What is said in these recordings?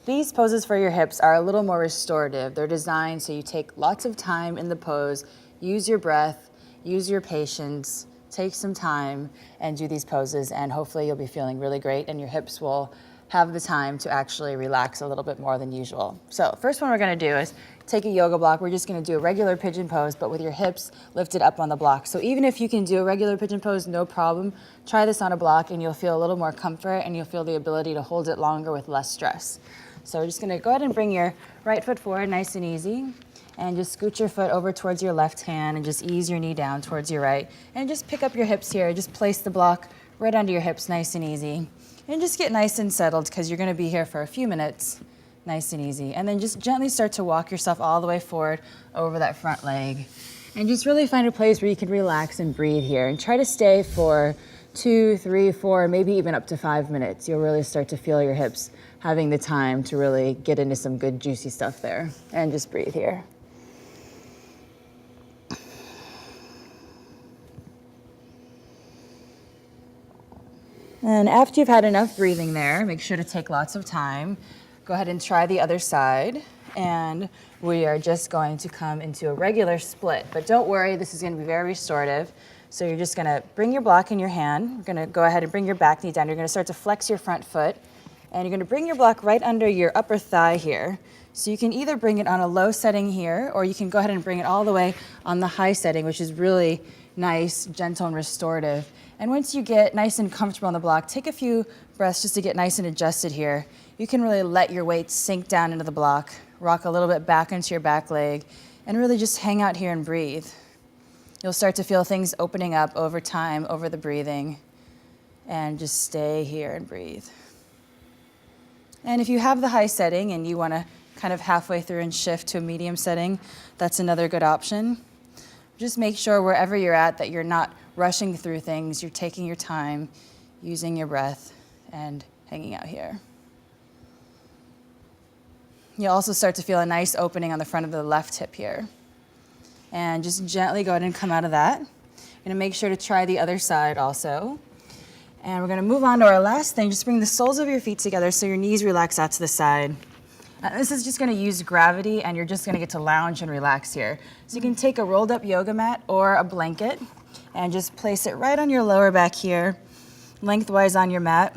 These poses for your hips are a little more restorative. They're designed so you take lots of time in the pose, use your breath, use your patience, take some time and do these poses, and hopefully you'll be feeling really great and your hips will have the time to actually relax a little bit more than usual. So first one we're gonna do is take a yoga block. We're just gonna do a regular pigeon pose, but with your hips lifted up on the block. So even if you can do a regular pigeon pose, no problem. Try this on a block and you'll feel a little more comfort and you'll feel the ability to hold it longer with less stress. So we're just gonna go ahead and bring your right foot forward nice and easy, and just scoot your foot over towards your left hand and just ease your knee down towards your right. And just pick up your hips here. Just place the block right under your hips nice and easy. And just get nice and settled because you're gonna be here for a few minutes, nice and easy. And then just gently start to walk yourself all the way forward over that front leg. And just really find a place where you can relax and breathe here. And try to stay for 2, 3, 4, maybe even up to 5 minutes. You'll really start to feel your hips having the time to really get into some good juicy stuff there. And just breathe here. And after you've had enough breathing there, make sure to take lots of time. Go ahead and try the other side. And we are just going to come into a regular split. But don't worry, this is gonna be very restorative. So you're just gonna bring your block in your hand. You're gonna go ahead and bring your back knee down. You're gonna start to flex your front foot. And you're gonna bring your block right under your upper thigh here. So you can either bring it on a low setting here, or you can go ahead and bring it all the way on the high setting, which is really nice, gentle, and restorative. And once you get nice and comfortable on the block, take a few breaths just to get nice and adjusted here. You can really let your weight sink down into the block, rock a little bit back into your back leg, and really just hang out here and breathe. You'll start to feel things opening up over time, over the breathing, and just stay here and breathe. And if you have the high setting and you want to kind of halfway through and shift to a medium setting, that's another good option. Just make sure wherever you're at that you're not rushing through things, you're taking your time, using your breath, and hanging out here. You'll also start to feel a nice opening on the front of the left hip here. And just gently go ahead and come out of that. You're gonna make sure to try the other side also. And we're gonna move on to our last thing. Just bring the soles of your feet together so your knees relax out to the side. This is just gonna use gravity, and you're just gonna get to lounge and relax here. So you can take a rolled up yoga mat or a blanket and just place it right on your lower back here, lengthwise on your mat.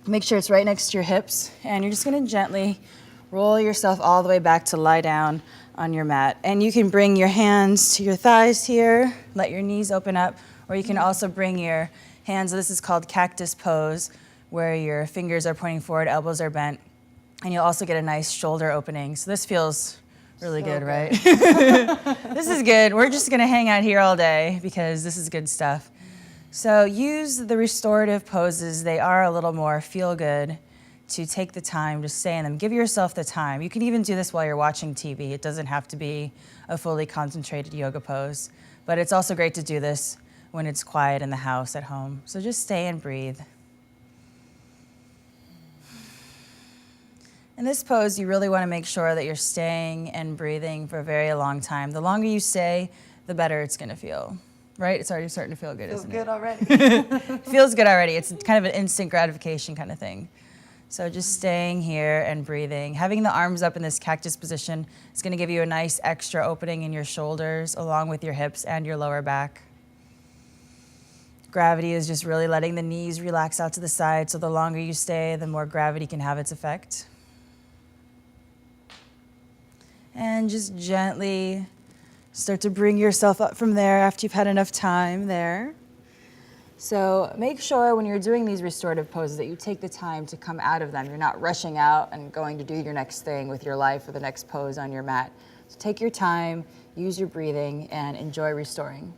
Make sure it's right next to your hips, and you're just gonna gently roll yourself all the way back to lie down on your mat. And you can bring your hands to your thighs here, let your knees open up, or you can also bring your hands, this is called cactus pose, where your fingers are pointing forward, elbows are bent, and you'll also get a nice shoulder opening. So this feels really good, right? This is good. We're just gonna hang out here all day because this is good stuff. So use the restorative poses. They are a little more feel good to take the time to stay in them. Give yourself the time. You can even do this while you're watching TV. It doesn't have to be a fully concentrated yoga pose, but it's also great to do this when it's quiet in the house at home. So just stay and breathe. In this pose, you really want to make sure that you're staying and breathing for a very long time. The longer you stay, the better it's going to feel, right? It's already starting to feel good, isn't it? Feels good already. Feels good already. It's kind of an instant gratification kind of thing. So just staying here and breathing. Having the arms up in this cactus position is going to give you a nice extra opening in your shoulders along with your hips and your lower back. Gravity is just really letting the knees relax out to the side, so the longer you stay, the more gravity can have its effect. And just gently start to bring yourself up from there after you've had enough time there. So make sure when you're doing these restorative poses that you take the time to come out of them. You're not rushing out and going to do your next thing with your life or the next pose on your mat. So take your time, use your breathing, and enjoy restoring.